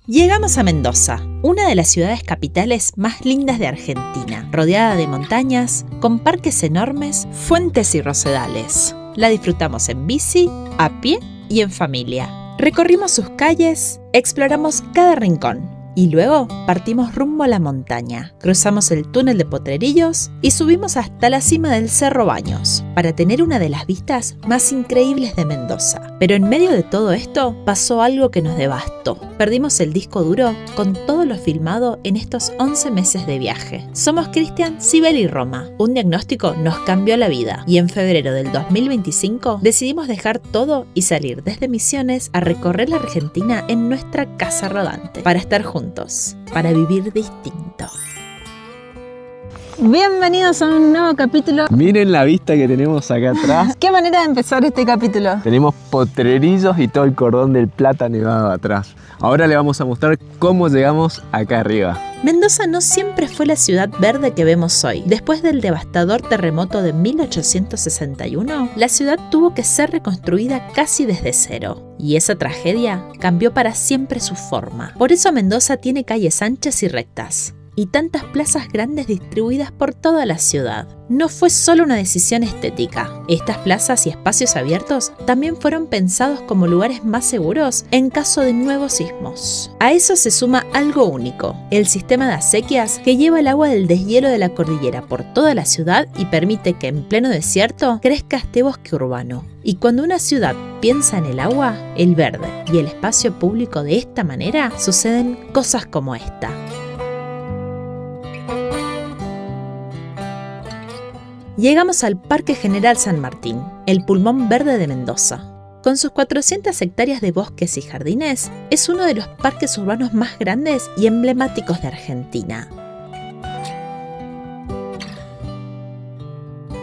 Llegamos a Mendoza, una de las ciudades capitales más lindas de Argentina, rodeada de montañas, con parques enormes, fuentes y rosedales. La disfrutamos en bici, a pie y en familia. Recorrimos sus calles, exploramos cada rincón y luego partimos rumbo a la montaña. Cruzamos el túnel de Potrerillos y subimos hasta la cima del Cerro Baños para tener una de las vistas más increíbles de Mendoza. Pero en medio de todo esto pasó algo que nos devastó. Perdimos el disco duro con todo lo filmado en estos 11 meses de viaje. Somos Cristian, Sibel y Roma. Un diagnóstico nos cambió la vida y en febrero del 2025 decidimos dejar todo y salir desde Misiones a recorrer la Argentina en nuestra casa rodante para estar juntos, para vivir distinto. Bienvenidos a un nuevo capítulo. Miren la vista que tenemos acá atrás. ¿Qué manera de empezar este capítulo? Tenemos Potrerillos y todo el cordón del Plata nevado atrás. Ahora le vamos a mostrar cómo llegamos acá arriba. Mendoza no siempre fue la ciudad verde que vemos hoy. Después del devastador terremoto de 1861, la ciudad tuvo que ser reconstruida casi desde cero. Y esa tragedia cambió para siempre su forma. Por eso Mendoza tiene calles anchas y rectas y tantas plazas grandes distribuidas por toda la ciudad. No fue solo una decisión estética. Estas plazas y espacios abiertos también fueron pensados como lugares más seguros en caso de nuevos sismos. A eso se suma algo único, el sistema de acequias que lleva el agua del deshielo de la cordillera por toda la ciudad y permite que en pleno desierto crezca este bosque urbano. Y cuando una ciudad piensa en el agua, el verde y el espacio público de esta manera, suceden cosas como esta. Llegamos al Parque General San Martín, el pulmón verde de Mendoza. Con sus 400 hectáreas de bosques y jardines, es uno de los parques urbanos más grandes y emblemáticos de Argentina.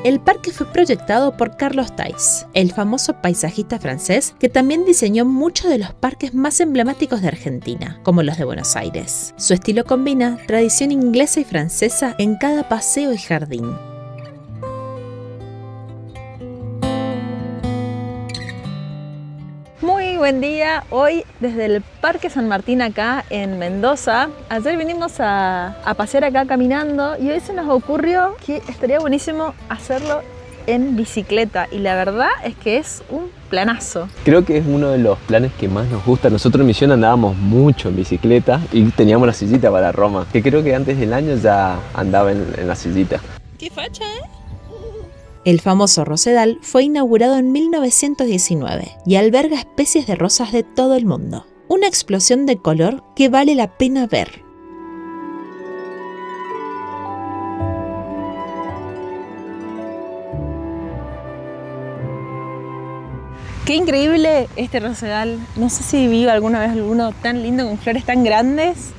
El parque fue proyectado por Carlos Theiss, el famoso paisajista francés que también diseñó muchos de los parques más emblemáticos de Argentina, como los de Buenos Aires. Su estilo combina tradición inglesa y francesa en cada paseo y jardín. Muy buen día, hoy desde el Parque San Martín acá en Mendoza. Ayer vinimos a pasear acá caminando y hoy se nos ocurrió que estaría buenísimo hacerlo en bicicleta y la verdad es que es un planazo. Creo que es uno de los planes que más nos gusta. Nosotros en Misión andábamos mucho en bicicleta y teníamos la sillita para Roma, que creo que antes del año ya andaba en la sillita. ¡Qué facha, El famoso Rosedal fue inaugurado en 1919 y alberga especies de rosas de todo el mundo. Una explosión de color que vale la pena ver. Qué increíble este rosedal. No sé si vi alguna vez alguno tan lindo con flores tan grandes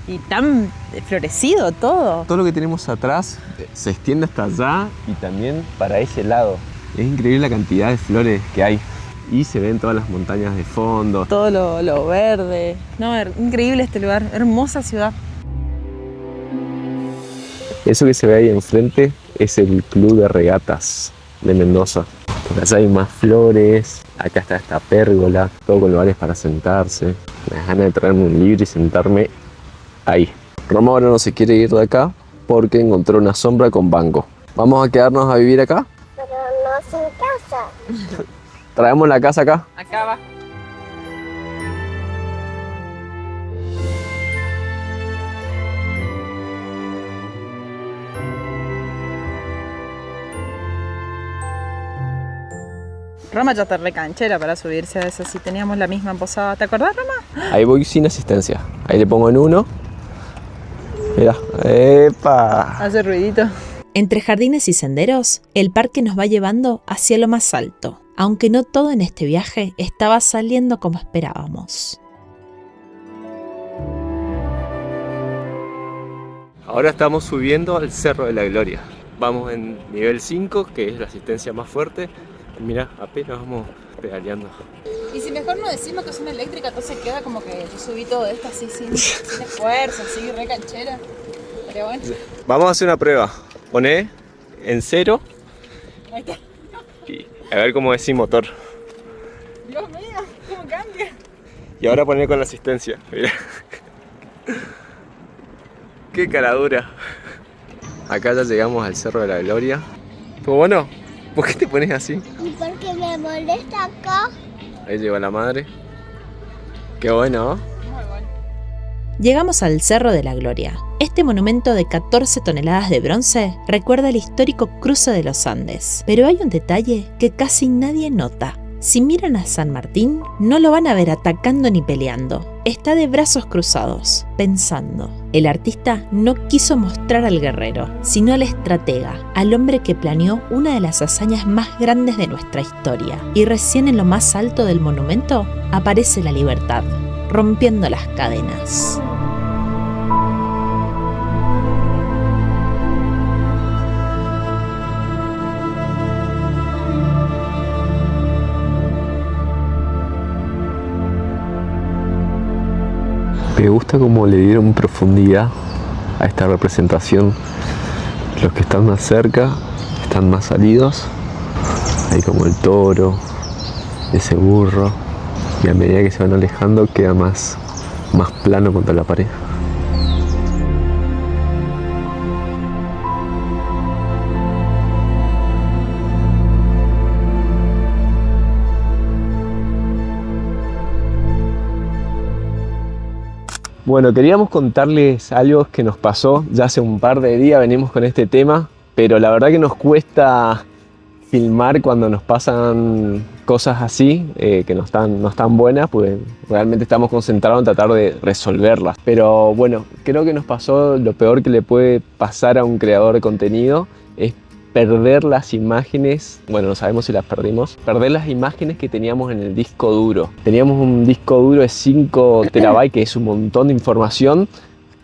y tan florecido todo. Todo lo que tenemos atrás se extiende hasta allá y también para ese lado. Es increíble la cantidad de flores que hay y se ven todas las montañas de fondo. Todo lo verde. No, increíble este lugar, hermosa ciudad. Eso que se ve ahí enfrente es el Club de Regatas de Mendoza. Por allá hay más flores, acá está esta pérgola, todo con lugares para sentarse. Me da ganas de traerme un libro y sentarme ahí. Roma ahora no se quiere ir de acá porque encontró una sombra con banco. ¿Vamos a quedarnos a vivir acá? Pero no sin casa. ¿Traemos la casa acá? Acá va. Roma ya está re canchera para subirse a esa, si teníamos la misma posada. ¿Te acordás, Roma? Ahí voy sin asistencia. Ahí le pongo en 1. Mira, ¡epa! Hace ruidito. Entre jardines y senderos, el parque nos va llevando hacia lo más alto, aunque no todo en este viaje estaba saliendo como esperábamos. Ahora estamos subiendo al Cerro de la Gloria. Vamos en nivel 5, que es la asistencia más fuerte. Mira, apenas vamos pedaleando. Y si mejor no decimos que es una eléctrica, entonces queda como que yo subí todo esto así sin esfuerzo, así re canchera. Pero bueno. Vamos a hacer una prueba. Poné en 0 Ahí está. y a ver cómo es sin motor. Dios mío, cómo cambia. Y ahora poner con la asistencia, mira. Qué cara dura. Acá ya llegamos al Cerro de la Gloria. ¿Fue bueno? ¿Por qué te pones así? ¿Y por qué me molesta acá? Ahí llegó la madre. Qué bueno, ¿no? Llegamos al Cerro de la Gloria. Este monumento de 14 toneladas de bronce recuerda el histórico cruce de los Andes. Pero hay un detalle que casi nadie nota. Si miran a San Martín, no lo van a ver atacando ni peleando. Está de brazos cruzados, pensando. El artista no quiso mostrar al guerrero, sino al estratega, al hombre que planeó una de las hazañas más grandes de nuestra historia. Y recién en lo más alto del monumento aparece la libertad, rompiendo las cadenas. Me gusta cómo le dieron profundidad a esta representación. Los que están más cerca están más salidos. Ahí como el toro, ese burro. Y a medida que se van alejando queda más plano contra la pared. Bueno, queríamos contarles algo que nos pasó. Ya hace un par de días venimos con este tema, pero la verdad que nos cuesta filmar cuando nos pasan cosas así, que no están buenas, pues realmente estamos concentrados en tratar de resolverlas. Pero bueno, creo que nos pasó lo peor que le puede pasar a un creador de contenido, es perder las imágenes, bueno, no sabemos si las perdimos, perder las imágenes que teníamos en el disco duro. Teníamos un disco duro de 5 terabytes, que es un montón de información,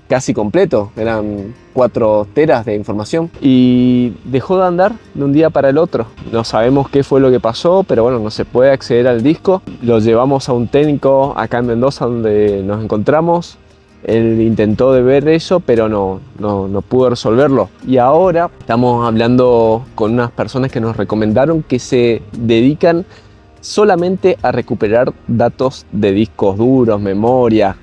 casi completo, eran 4 teras de información, y dejó de andar de un día para el otro. No sabemos qué fue lo que pasó, pero bueno, no se puede acceder al disco. Lo llevamos a un técnico acá en Mendoza, donde nos encontramos. Él intentó de ver eso, pero no pudo resolverlo. Y ahora estamos hablando con unas personas que nos recomendaron que se dedican solamente a recuperar datos de discos duros, memoria,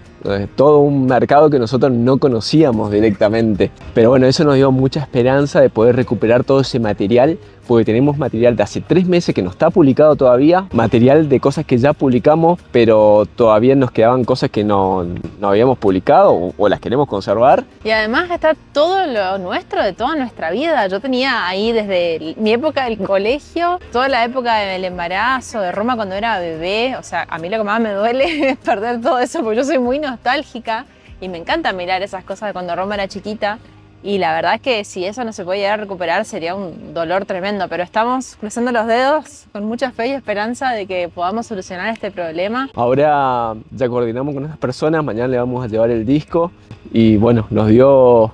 todo un mercado que nosotros no conocíamos directamente. Pero bueno, eso nos dio mucha esperanza de poder recuperar todo ese material, porque tenemos material de hace 3 meses que no está publicado todavía, material de cosas que ya publicamos, pero todavía nos quedaban cosas que no habíamos publicado o las queremos conservar. Y además está todo lo nuestro, de toda nuestra vida. Yo tenía ahí desde mi época del colegio, toda la época del embarazo, de Roma cuando era bebé. O sea, a mí lo que más me duele es perder todo eso, porque yo soy muy nostálgica y me encanta mirar esas cosas de cuando Roma era chiquita. Y la verdad es que si eso no se puede llegar a recuperar sería un dolor tremendo, pero estamos cruzando los dedos con mucha fe y esperanza de que podamos solucionar este problema. Ahora ya coordinamos con esas personas, mañana le vamos a llevar el disco y bueno, nos dio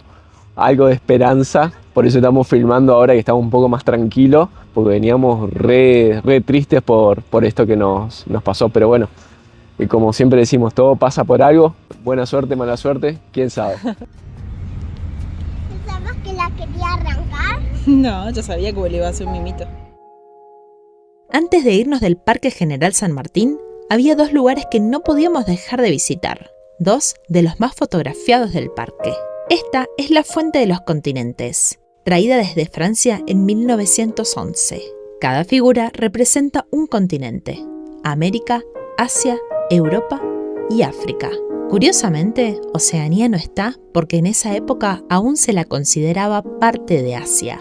algo de esperanza, por eso estamos filmando ahora que estamos un poco más tranquilos, porque veníamos re tristes por esto que nos pasó, pero bueno, y como siempre decimos, todo pasa por algo, buena suerte, mala suerte, quién sabe. ¿Pensabas que la quería arrancar? No, yo sabía que le iba a hacer un mimito. Antes de irnos del Parque General San Martín, había 2 lugares que no podíamos dejar de visitar, 2 de los más fotografiados del parque. Esta es la Fuente de los Continentes, traída desde Francia en 1911. Cada figura representa un continente: América, Asia, Europa y África. Curiosamente, Oceanía no está porque en esa época aún se la consideraba parte de Asia.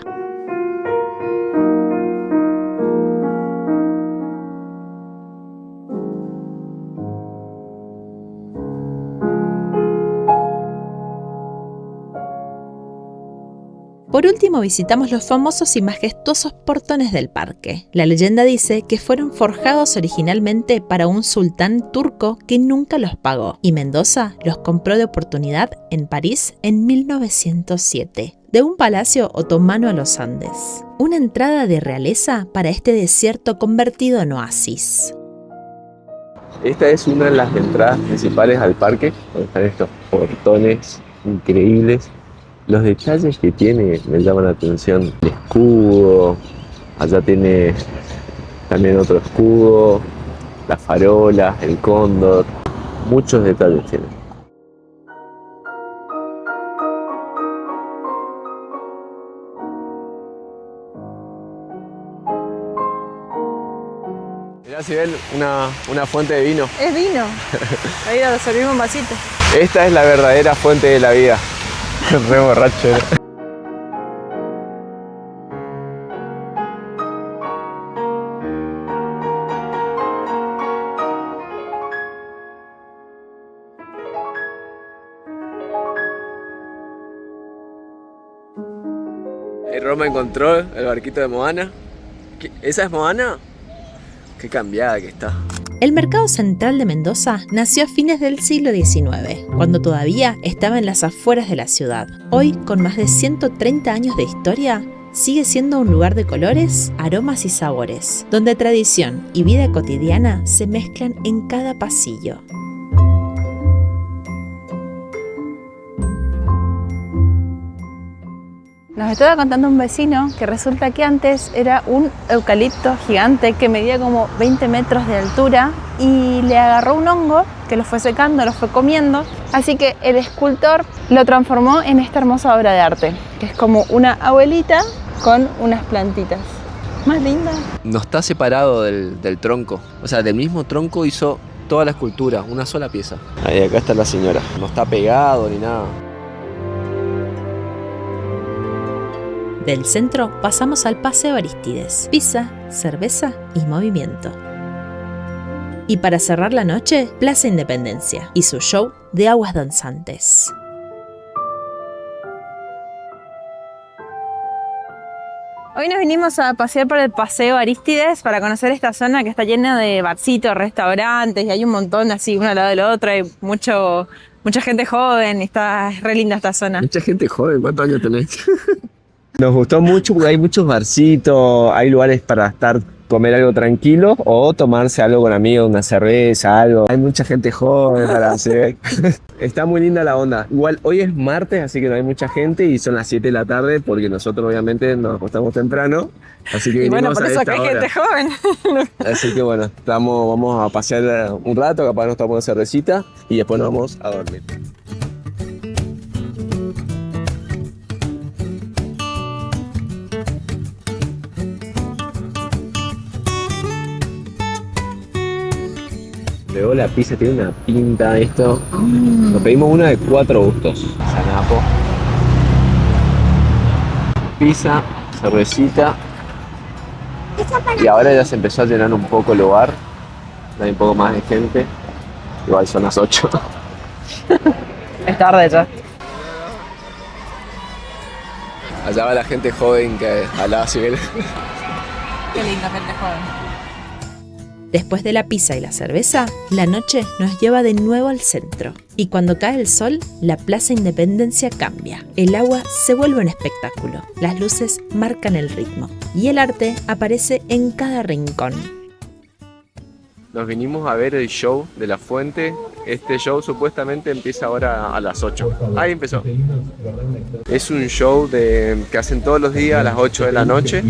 Por último, visitamos los famosos y majestuosos portones del parque. La leyenda dice que fueron forjados originalmente para un sultán turco que nunca los pagó, y Mendoza los compró de oportunidad en París en 1907, de un palacio otomano a los Andes. Una entrada de realeza para este desierto convertido en oasis. Esta es una de las entradas principales al parque, donde están estos portones increíbles. Los detalles que tiene me llaman la atención. El escudo, allá tiene también otro escudo, las farolas, el cóndor. Muchos detalles tiene. Mirá, si ven una fuente de vino. Es vino. Ahí lo servimos un vasito. Esta es la verdadera fuente de la vida. Re borracho era. Roma encontró el barquito de Moana. ¿Esa es Moana? Qué cambiada que está. El mercado central de Mendoza nació a fines del siglo XIX, cuando todavía estaba en las afueras de la ciudad. Hoy, con más de 130 años de historia, sigue siendo un lugar de colores, aromas y sabores, donde tradición y vida cotidiana se mezclan en cada pasillo. Nos estaba contando un vecino que resulta que antes era un eucalipto gigante que medía como 20 metros de altura y le agarró un hongo que lo fue secando, lo fue comiendo. Así que el escultor lo transformó en esta hermosa obra de arte, que es como una abuelita con unas plantitas. Más linda. No está separado del tronco. O sea, del mismo tronco hizo toda la escultura, una sola pieza. Ahí, acá está la señora. No está pegado ni nada. Del centro pasamos al Paseo Arístides, pizza, cerveza y movimiento. Y para cerrar la noche, Plaza Independencia y su show de aguas danzantes. Hoy nos vinimos a pasear por el Paseo Arístides para conocer esta zona que está llena de barcitos, restaurantes y hay un montón así uno al lado del otro, hay mucha gente joven, es re linda esta zona. Mucha gente joven, ¿cuántos años tenés? Nos gustó mucho porque hay muchos barcitos, hay lugares para comer algo tranquilo o tomarse algo con amigos, una cerveza, algo. Hay mucha gente joven para hacer. Está muy linda la onda. Igual hoy es martes, así que no hay mucha gente y son las 7 de la tarde porque nosotros obviamente nos acostamos temprano. Así que y bueno, por eso a que hay esta hora. gente joven. Así que bueno, vamos a pasear un rato, capaz nos tomamos una cervecita y después nos vamos a dormir. Luego la pizza tiene una pinta esto. Nos pedimos una de 4 gustos. Zanapo. Pizza, cervecita. Y ahora ya se empezó a llenar un poco el lugar. Hay un poco más de gente. Igual son las 8. Es tarde ya. Allá va la gente joven que hablaba así. Qué linda gente joven. Después de la pizza y la cerveza, la noche nos lleva de nuevo al centro. Y cuando cae el sol, la Plaza Independencia cambia. El agua se vuelve un espectáculo. Las luces marcan el ritmo. Y el arte aparece en cada rincón. Nos vinimos a ver el show de La Fuente. Este show supuestamente empieza ahora a las 8. Ahí empezó. Es un show que hacen todos los días a las 8 de la noche.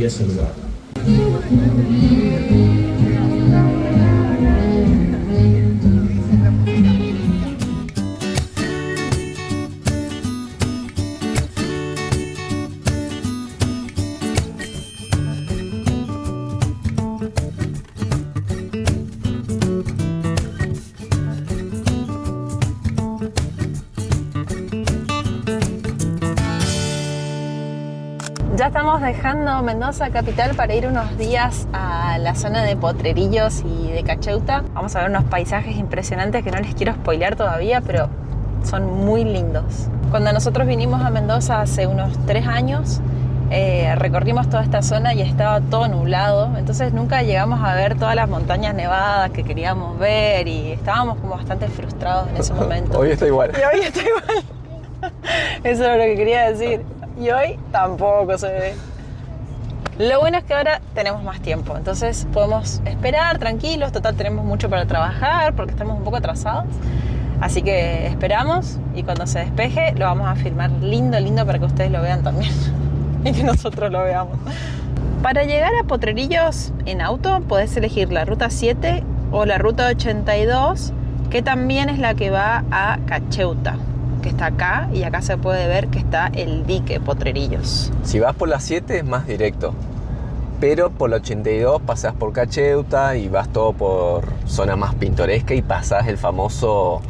Ya estamos dejando Mendoza capital para ir unos días a la zona de Potrerillos y de Cacheuta. Vamos a ver unos paisajes impresionantes que no les quiero spoilear todavía, pero son muy lindos. Cuando nosotros vinimos a Mendoza hace unos 3 años, recorrimos toda esta zona y estaba todo nublado, entonces nunca llegamos a ver todas las montañas nevadas que queríamos ver y estábamos como bastante frustrados en ese momento. Hoy está igual. Y hoy está igual. Eso era lo que quería decir. Y hoy tampoco se ve. Lo bueno es que ahora tenemos más tiempo, entonces podemos esperar tranquilos. Total, tenemos mucho para trabajar porque estamos un poco atrasados. Así que esperamos y cuando se despeje lo vamos a filmar lindo, lindo para que ustedes lo vean también y que nosotros lo veamos. Para llegar a Potrerillos en auto podés elegir la ruta 7 o la ruta 82 que también es la que va a Cacheuta, que está acá, y acá se puede ver que está el dique Potrerillos. Si vas por la 7 es más directo, pero por la 82 pasás por Cacheuta y vas todo por zona más pintoresca y pasás el famoso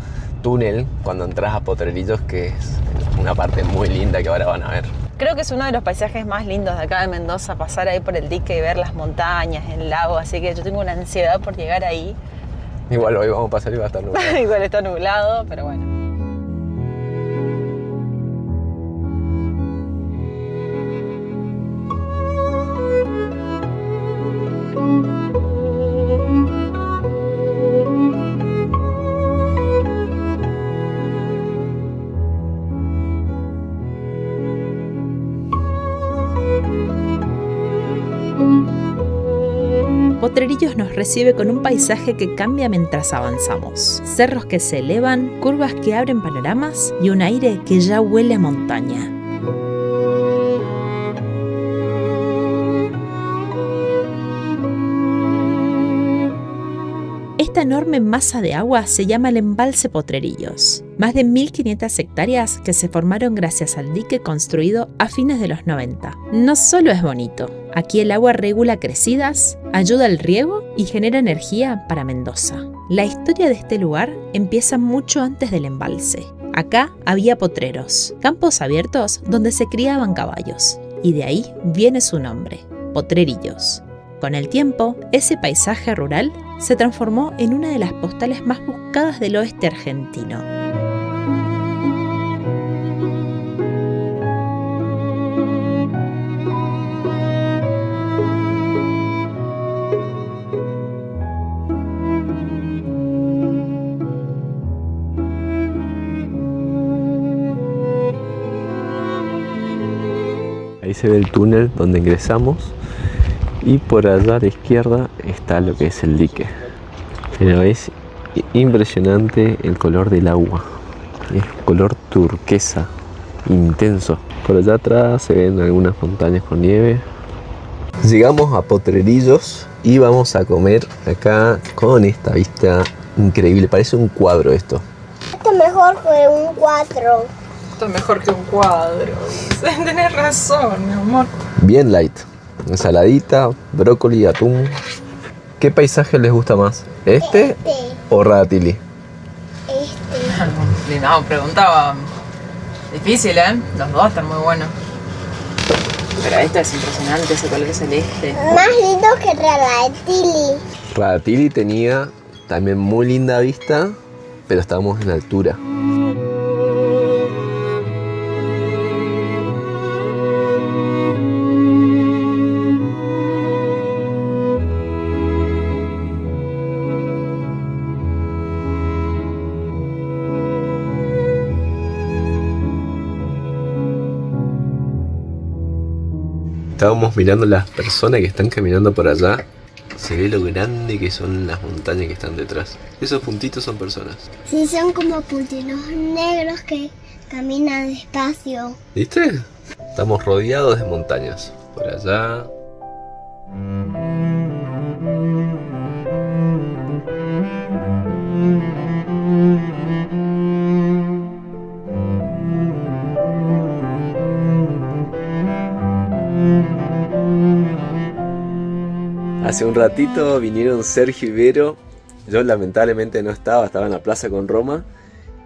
túnel cuando entras a Potrerillos, que es una parte muy linda que ahora van a ver. Creo que es uno de los paisajes más lindos de acá de Mendoza, pasar ahí por el dique y ver las montañas, el lago, así que yo tengo una ansiedad por llegar ahí. Igual hoy vamos a pasar y va a estar nublado. Igual está nublado, pero bueno. Potrerillos nos recibe con un paisaje que cambia mientras avanzamos. Cerros que se elevan, curvas que abren panoramas y un aire que ya huele a montaña. Esta enorme masa de agua se llama el embalse Potrerillos. Más de 1.500 hectáreas que se formaron gracias al dique construido a fines de los 90. No solo es bonito, aquí el agua regula crecidas, ayuda al riego y genera energía para Mendoza. La historia de este lugar empieza mucho antes del embalse. Acá había potreros, campos abiertos donde se criaban caballos, y de ahí viene su nombre, Potrerillos. Con el tiempo, ese paisaje rural se transformó en una de las postales más buscadas del oeste argentino. Ahí se ve el túnel donde ingresamos y por allá a la izquierda está lo que es el dique. Pero es impresionante el color del agua. Es color turquesa, intenso. Por allá atrás se ven algunas montañas con nieve. Llegamos a Potrerillos y vamos a comer acá con esta vista increíble. Parece un cuadro esto. Esto es mejor que un 4. Esto es mejor que un cuadro. Tenés razón, mi amor. Bien light. Ensaladita, brócoli, atún. ¿Qué paisaje les gusta más? ¿Este o Radatili? No, preguntaba. Difícil, ¿eh? Los dos están muy buenos. Pero este es impresionante, ese color celeste. Más lindo que Radatili. Radatili tenía también muy linda vista, pero estábamos en altura. Estábamos mirando las personas que están caminando por allá. Se ve lo grande que son las montañas que están detrás. Esos puntitos son personas. Sí, son como puntitos negros que caminan despacio. ¿Viste? Estamos rodeados de montañas. Por allá. Hace un ratito vinieron Sergio y Vero. Yo lamentablemente no estaba en la plaza con Roma.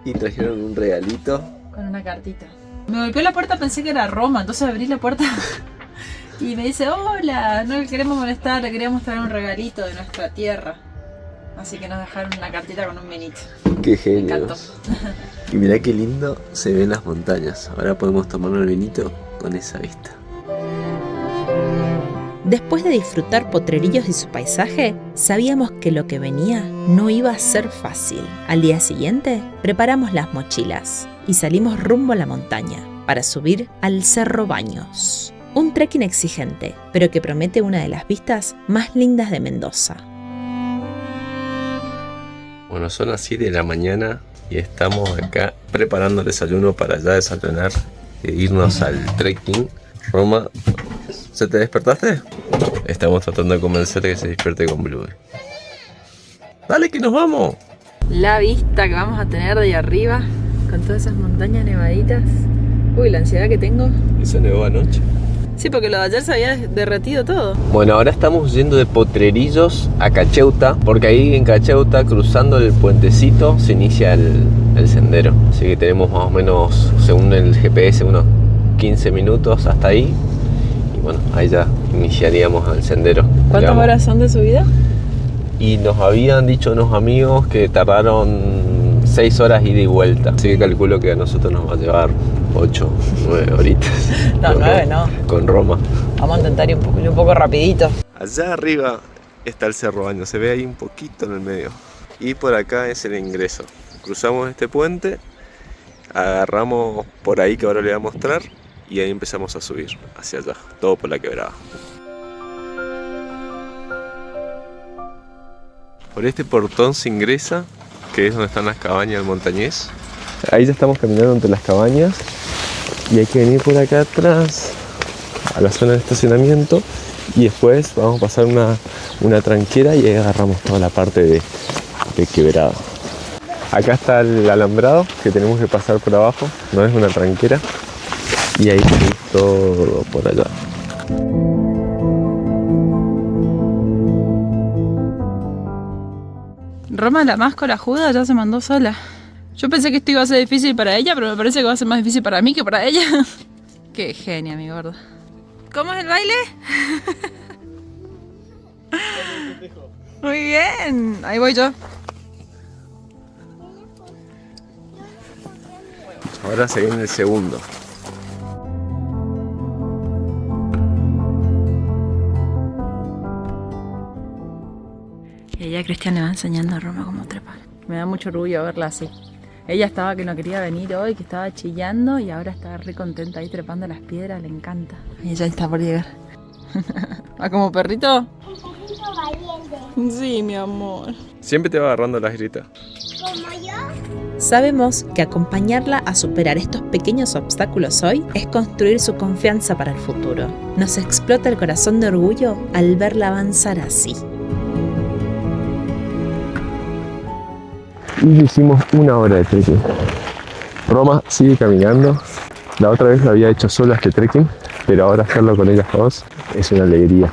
Y trajeron un regalito. Con una cartita. Me golpeó la puerta, pensé que era Roma, entonces abrí la puerta y me dice: hola, no le queremos molestar, le queríamos traer un regalito de nuestra tierra. Así que nos dejaron una cartita con un vinito. Qué genio. Me encantó. Y mirá qué lindo se ven las montañas. Ahora podemos tomarnos el vinito con esa vista. Después de disfrutar Potrerillos y su paisaje, sabíamos que lo que venía no iba a ser fácil. Al día siguiente, preparamos las mochilas y salimos rumbo a la montaña para subir al Cerro Baños. Un trekking exigente, pero que promete una de las vistas más lindas de Mendoza. Bueno, son las 7 de la mañana y estamos acá preparando el desayuno para ya desayunar e irnos al trekking. Roma, ¿se te despertaste? Estamos tratando de convencerle que se despierte con Blue. ¡Dale que nos vamos! La vista que vamos a tener de ahí arriba, con todas esas montañas nevaditas. Uy, la ansiedad que tengo. Eso nevó anoche. Sí, porque lo de ayer se había derretido todo. Bueno, ahora estamos yendo de Potrerillos a Cacheuta, porque ahí en Cacheuta, cruzando el puentecito, se inicia el sendero. Así que tenemos más o menos, según el GPS, unos 15 minutos hasta ahí. Y bueno, ahí ya iniciaríamos el sendero. ¿Cuántas digamos. horas son de subida? Y nos habían dicho unos amigos que tardaron 6 horas ida y vuelta. Así que calculo que a nosotros nos va a llevar 8, 9 horitas. No, 9 no. Con Roma. Vamos a intentar ir un poco rapidito. Allá arriba está el Cerro Baño, se ve ahí un poquito en el medio. Y por acá es el ingreso. Cruzamos este puente, agarramos por ahí que ahora le voy a mostrar y ahí empezamos a subir hacia allá, todo por la quebrada. Por este portón se ingresa, que es donde están las cabañas del montañés. Ahí ya estamos caminando entre las cabañas y hay que venir por acá atrás a la zona de estacionamiento y después vamos a pasar una tranquera y ahí agarramos toda la parte de quebrada. Acá está el alambrado que tenemos que pasar por abajo, no es una tranquera, y ahí tenemos todo por allá. Roma, la más corajuda, ya se mandó sola. Yo pensé que esto iba a ser difícil para ella, pero me parece que va a ser más difícil para mí que para ella. Qué genia, mi gordo. ¿Cómo es el baile? Muy bien, ahí voy yo. Ahora se viene el segundo. Y ella, Cristian, le va enseñando a Roma cómo trepar. Me da mucho orgullo verla así. Ella estaba que no quería venir hoy, que estaba chillando y ahora está re contenta ahí trepando las piedras, le encanta. Y ella está por llegar. ¿Va como perrito? Un poquito valiente. Sí, mi amor. Siempre te va agarrando las gritas. Como yo. Sabemos que acompañarla a superar estos pequeños obstáculos hoy es construir su confianza para el futuro. Nos explota el corazón de orgullo al verla avanzar así. Y hicimos 1 hora de trekking. Roma sigue caminando. La otra vez lo había hecho sola este trekking, pero ahora hacerlo con ellas dos es una alegría.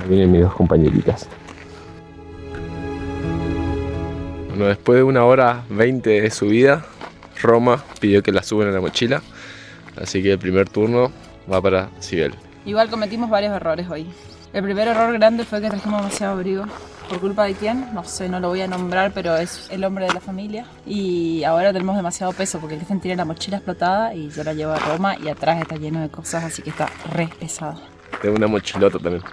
Ahí vienen mis 2 compañeritas. Bueno, después de 1 hora 20 de subida, Roma pidió que la suban a la mochila. Así que el primer turno va para Sibel. Igual cometimos varios errores hoy. El primer error grande fue que trajimos demasiado abrigo. ¿Por culpa de quién? No sé, no lo voy a nombrar, pero es el hombre de la familia. Y ahora tenemos demasiado peso porque Cristian tiene la mochila explotada y yo la llevo a Roma y atrás está lleno de cosas, así que está re pesado. Tengo una mochilota también.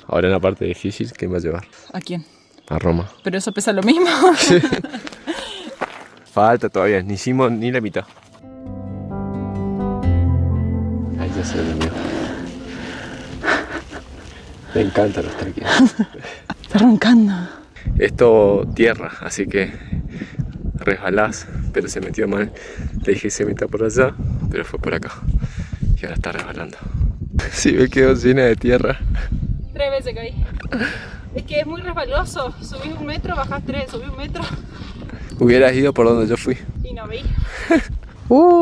Ahora en la parte difícil, ¿quién va a llevar? ¿A quién? A Roma. Pero eso pesa lo mismo. Falta todavía, ni hicimos ni la mitad. Ahí ya se durmió. Me encantan los trekkings. Está roncando. Esto tierra, así que resbalás, pero se metió mal. Le dije se meta por allá, pero fue por acá. Y ahora está resbalando. Sí, me quedó llena de tierra. 3 veces caí. Es que es muy resbaloso. Subís 1 metro, bajás 3, subís 1 metro Hubieras ido por donde yo fui. y no vi.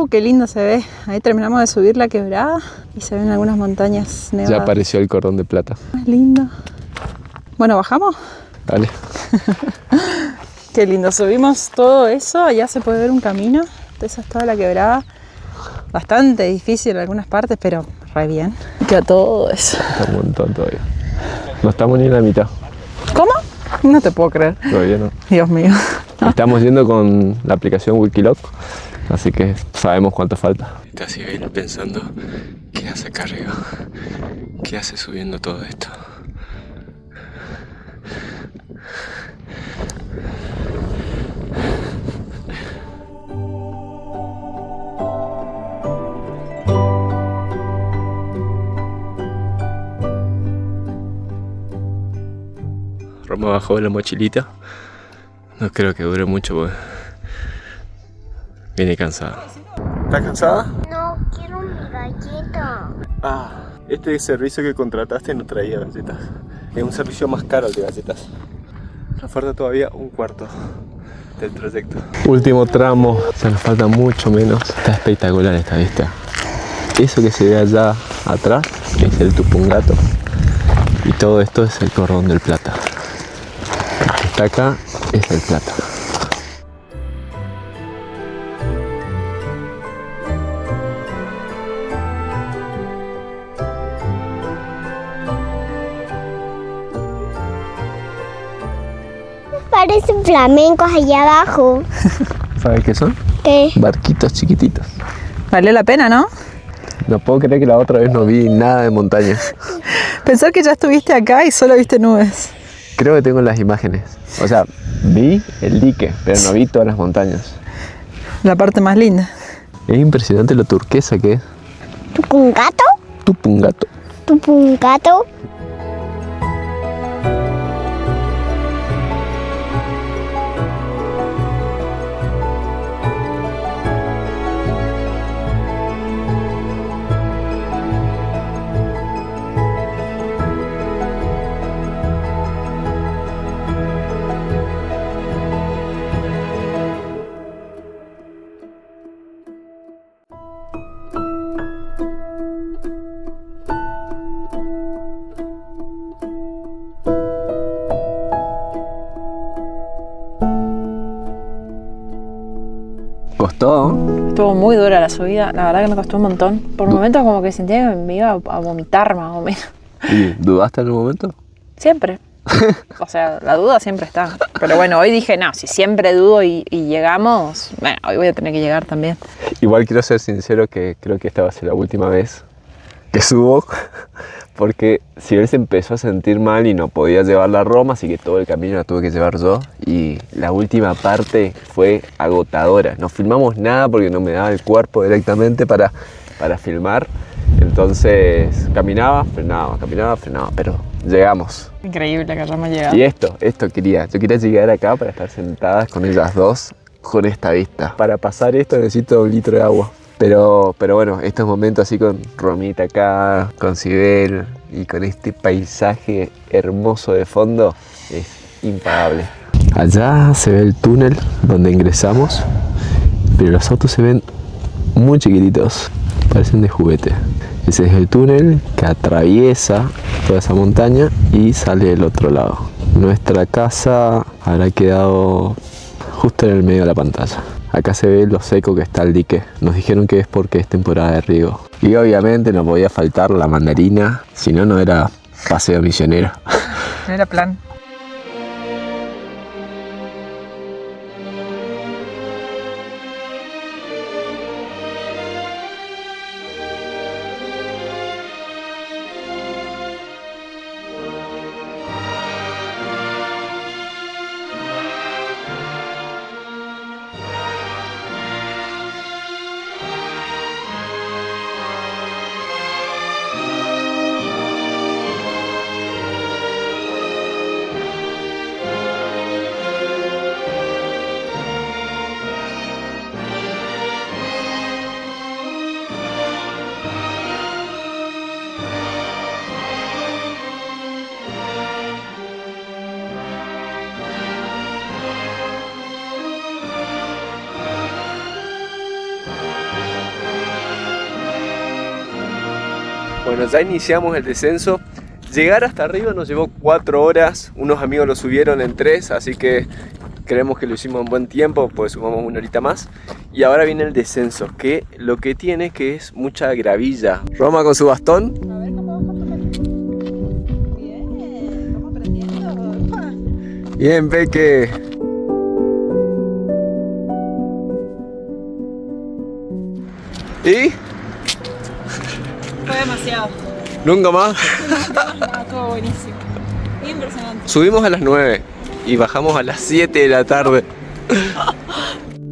Qué lindo se ve. Ahí terminamos de subir la quebrada y se ven algunas montañas nevadas. Ya apareció el cordón de plata. Es lindo. Bueno, ¿bajamos? Dale. Qué lindo, subimos todo eso, allá se puede ver un camino, esa es toda la quebrada, bastante difícil en algunas partes, pero re bien. Queda todo eso. Está un montón todavía. No estamos ni en la mitad. ¿Cómo? No te puedo creer. Todavía no. Dios mío. Estamos yendo con la aplicación Wikiloc, así que sabemos cuánto falta. Está Sibel pensando qué hace acá arriba, qué hace subiendo todo esto. Roma bajó la mochilita. No creo que dure mucho porque viene cansada. ¿Estás cansada? No, quiero mi galleta. Este servicio que contrataste no traía galletas. Es un servicio más caro el de galletas. Nos falta todavía 1/4. del trayecto. Último tramo, ya nos falta mucho menos. Está espectacular esta vista. Eso que se ve allá atrás es el Tupungato y todo esto es el Cordón del Plata. El que está acá es el Plata. Parecen flamencos allá abajo. ¿Sabes qué son? ¿Qué? Barquitos chiquititos. Valió la pena, ¿no? No puedo creer que la otra vez no vi nada de montaña. Pensar que ya estuviste acá y solo viste nubes. Creo que tengo las imágenes. O sea, vi el dique, pero no vi todas las montañas. La parte más linda. Es impresionante lo turquesa que es. ¿Tupungato? Tupungato. ¿Tupungato? Costó. Estuvo muy dura la subida, la verdad que me costó un montón. Por momentos como que sentía que me iba a vomitar más o menos. ¿Y dudaste en un momento? Siempre. O sea, la duda siempre está. Pero bueno, hoy dije, no, si siempre dudo y llegamos, bueno, hoy voy a tener que llegar también. Igual quiero ser sincero que creo que esta va a ser la última vez que subo, porque si él se empezó a sentir mal y no podía llevarla a Roma, así que todo el camino la tuve que llevar yo, y la última parte fue agotadora. No filmamos nada porque no me daba el cuerpo directamente para filmar, entonces caminaba, frenaba, pero llegamos. Increíble que hayamos llegado. Y yo quería llegar acá para estar sentadas con ellas dos, con esta vista. Para pasar esto necesito 1 litro de agua. Pero bueno, estos momentos así con Romita acá, con Sibel y con este paisaje hermoso de fondo es impagable. Allá se ve el túnel donde ingresamos, pero los autos se ven muy chiquititos, parecen de juguete. Ese es el túnel que atraviesa toda esa montaña y sale del otro lado. Nuestra casa habrá quedado justo en el medio de la pantalla. Acá se ve lo seco que está el dique. Nos dijeron que es porque es temporada de riego. Y obviamente no podía faltar la mandarina, si no, no era paseo misionero. No era plan. Bueno, ya iniciamos el descenso. Llegar hasta arriba nos llevó 4 horas. Unos amigos lo subieron en 3, así que creemos que lo hicimos en buen tiempo, pues sumamos 1 horita más. Y ahora viene el descenso, que lo que tiene que es mucha gravilla. Roma con su bastón. A ver cómo vamos a Bien, estamos aprendiendo. Bien, Peque. ¿Y? Fue demasiado. ¿Nunca más? Estuvo buenísimo. Impresionante. Subimos a las 9 y bajamos a las 7 de la tarde.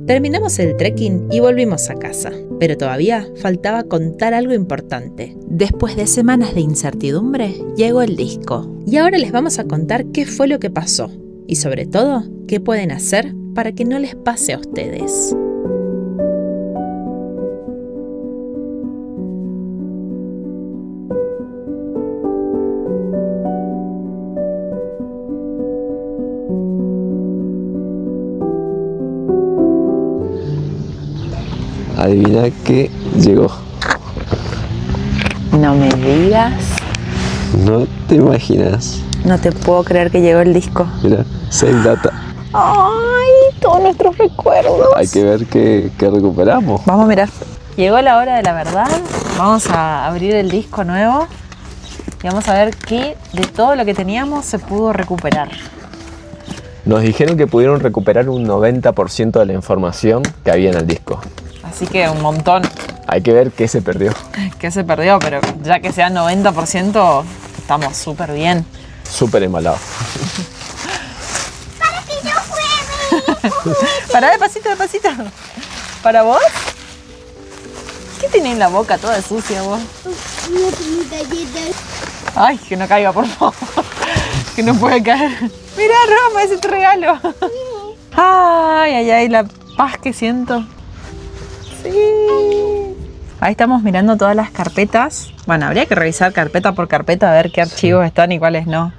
Terminamos el trekking y volvimos a casa, pero todavía faltaba contar algo importante. Después de semanas de incertidumbre, llegó el disco. Y ahora les vamos a contar qué fue lo que pasó y sobre todo, qué pueden hacer para que no les pase a ustedes. Adivina que llegó. No me digas. No te imaginas. No te puedo creer que llegó el disco. Mira, Save Data. ¡Ay! Todos nuestros recuerdos. Hay que ver qué recuperamos. Vamos a mirar. Llegó la hora de la verdad. Vamos a abrir el disco nuevo y vamos a ver qué de todo lo que teníamos se pudo recuperar. Nos dijeron que pudieron recuperar un 90% de la información que había en el disco. Así que un montón. Hay que ver qué se perdió. Que se perdió, pero ya que sea 90%, estamos súper bien. Súper embalado. Para que yo juegue. Pará, despacito. ¿Para vos? ¿Qué tenés en la boca toda sucia vos? Una galleta. Ay, que no caiga, por favor. Que no puede caer. Mirá, Roma, ese es tu regalo. Ay, la paz que siento. Sí. Ahí estamos mirando todas las carpetas. Bueno, habría que revisar carpeta por carpeta a ver qué archivos están y cuáles no.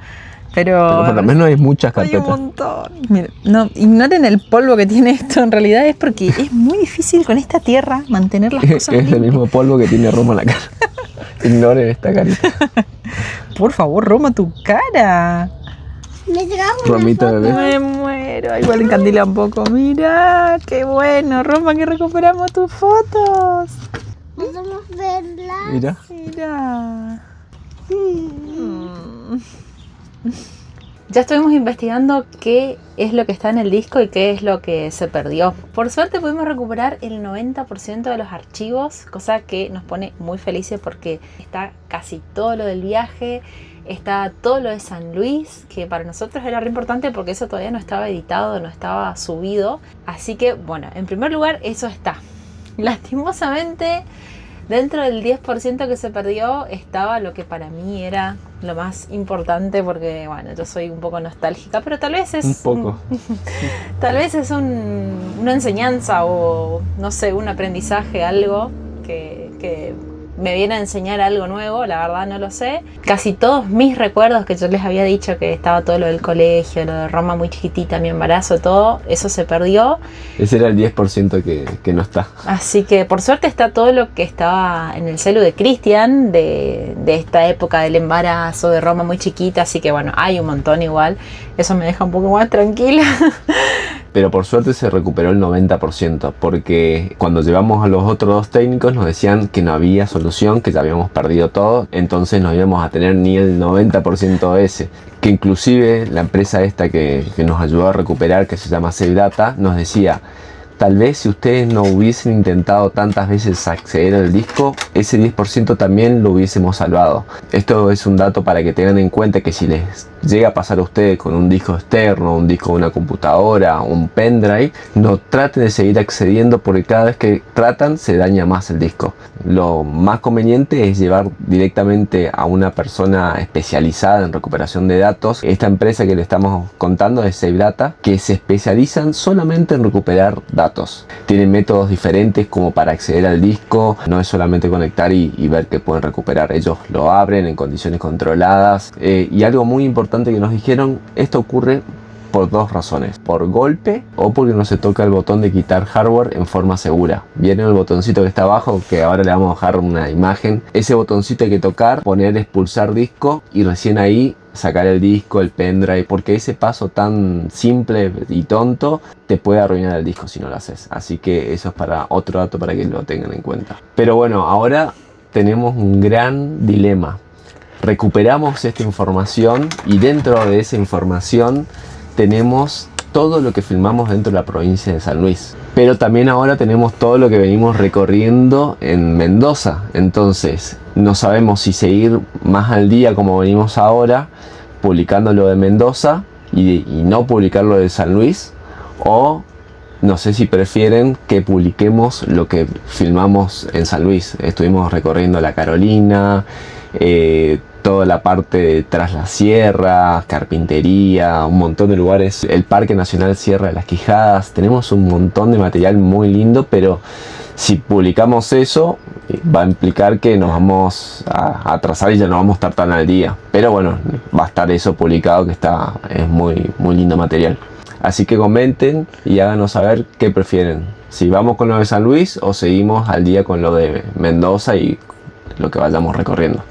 Pero por lo menos hay muchas hay un carpetas. montón. Miren, no, ignoren el polvo que tiene esto. En realidad es porque es muy difícil con esta tierra mantener las cosas Es el limpias. mismo polvo que tiene Roma en la cara. Ignoren esta carita. Por favor, Roma, tu cara. Me trajo Romita una bebé. Me muero. Igual encandila un poco. Mira, qué bueno, Roma, que recuperamos tus fotos. foto. Podemos verla. Mira. Mira. Ya estuvimos investigando qué es lo que está en el disco y qué es lo que se perdió. Por suerte pudimos recuperar el 90% de los archivos, cosa que nos pone muy felices porque está casi todo lo del viaje, está todo lo de San Luis, que para nosotros era re importante porque eso todavía no estaba editado, no estaba subido. Así que, bueno, en primer lugar, eso está. Lastimosamente, dentro del 10% que se perdió estaba lo que para mí era lo más importante porque, bueno, yo soy un poco nostálgica, pero tal vez es... Un poco. Tal vez es una enseñanza o, no sé, un aprendizaje, algo que me viene a enseñar algo nuevo, la verdad no lo sé. Casi todos mis recuerdos que yo les había dicho que estaba todo lo del colegio, lo de Roma muy chiquitita, mi embarazo, todo, eso se perdió. Ese era el 10% que no está. Así que por suerte está todo lo que estaba en el celu de Cristian, de esta época del embarazo, de Roma muy chiquita, así que bueno, hay un montón igual. Eso me deja un poco más tranquila. Pero por suerte se recuperó el 90%, porque cuando llevamos a los otros dos técnicos nos decían que no había solución, que ya habíamos perdido todo, entonces no íbamos a tener ni el 90% ese. Que inclusive la empresa esta que nos ayudó a recuperar, que se llama Save Data, nos decía: tal vez si ustedes no hubiesen intentado tantas veces acceder al disco, ese 10% también lo hubiésemos salvado. Esto es un dato para que tengan en cuenta que si les llega a pasar a ustedes con un disco externo, un disco de una computadora, un pendrive, no traten de seguir accediendo porque cada vez que tratan se daña más el disco. Lo más conveniente es llevar directamente a una persona especializada en recuperación de datos. Esta empresa que le estamos contando es Save Data, que se especializan solamente en recuperar datos. Tienen métodos diferentes como para acceder al disco, no es solamente conectar y ver que pueden recuperar. Ellos lo abren en condiciones controladas y algo muy importante que nos dijeron: esto ocurre por dos razones: por golpe o porque no se toca el botón de quitar hardware en forma segura. Viene el botoncito que está abajo, que ahora le vamos a dejar una imagen. Ese botoncito hay que tocar, poner expulsar disco y recién ahí sacar el disco, el pendrive, porque ese paso tan simple y tonto te puede arruinar el disco si no lo haces. Así que eso es para otro dato para que lo tengan en cuenta. Pero bueno, ahora tenemos un gran dilema. Recuperamos esta información y dentro de esa información tenemos todo lo que filmamos dentro de la provincia de San Luis. Pero también ahora tenemos todo lo que venimos recorriendo en Mendoza. Entonces no sabemos si seguir más al día como venimos ahora, publicando lo de Mendoza y no publicar lo de San Luis, o no sé si prefieren que publiquemos lo que filmamos en San Luis. Estuvimos recorriendo la Carolina, toda la parte de Tras la Sierra, Carpintería, un montón de lugares, el Parque Nacional Sierra de las Quijadas. Tenemos un montón de material muy lindo, pero si publicamos eso va a implicar que nos vamos a atrasar y ya no vamos a estar tan al día. Pero bueno, va a estar eso publicado, que es muy lindo material. Así que comenten y háganos saber qué prefieren. Si vamos con lo de San Luis o seguimos al día con lo de Mendoza y lo que vayamos recorriendo.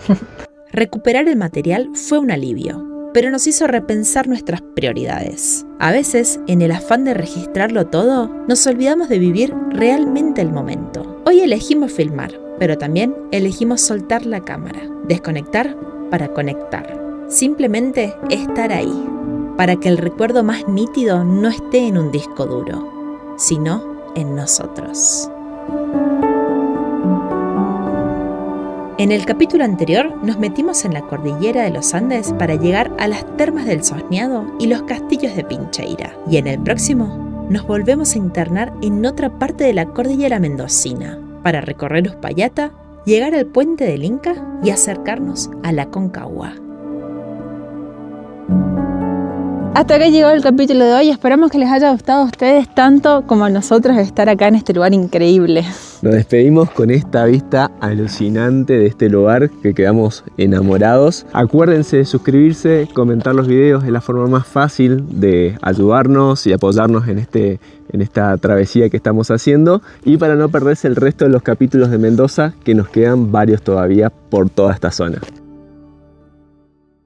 Recuperar el material fue un alivio, pero nos hizo repensar nuestras prioridades. A veces, en el afán de registrarlo todo, nos olvidamos de vivir realmente el momento. Hoy elegimos filmar, pero también elegimos soltar la cámara, desconectar para conectar. Simplemente estar ahí, para que el recuerdo más nítido no esté en un disco duro, sino en nosotros. En el capítulo anterior nos metimos en la cordillera de los Andes para llegar a las termas del Sosneado y los castillos de Pincheira. Y en el próximo nos volvemos a internar en otra parte de la cordillera mendocina para recorrer Uspallata, llegar al puente del Inca y acercarnos a la Concagua. Hasta acá llegó el capítulo de hoy. Esperamos que les haya gustado a ustedes tanto como a nosotros estar acá en este lugar increíble. Nos despedimos con esta vista alucinante de este lugar que quedamos enamorados. Acuérdense de suscribirse, comentar los videos, es la forma más fácil de ayudarnos y apoyarnos en esta travesía que estamos haciendo. Y para no perderse el resto de los capítulos de Mendoza, que nos quedan varios todavía por toda esta zona.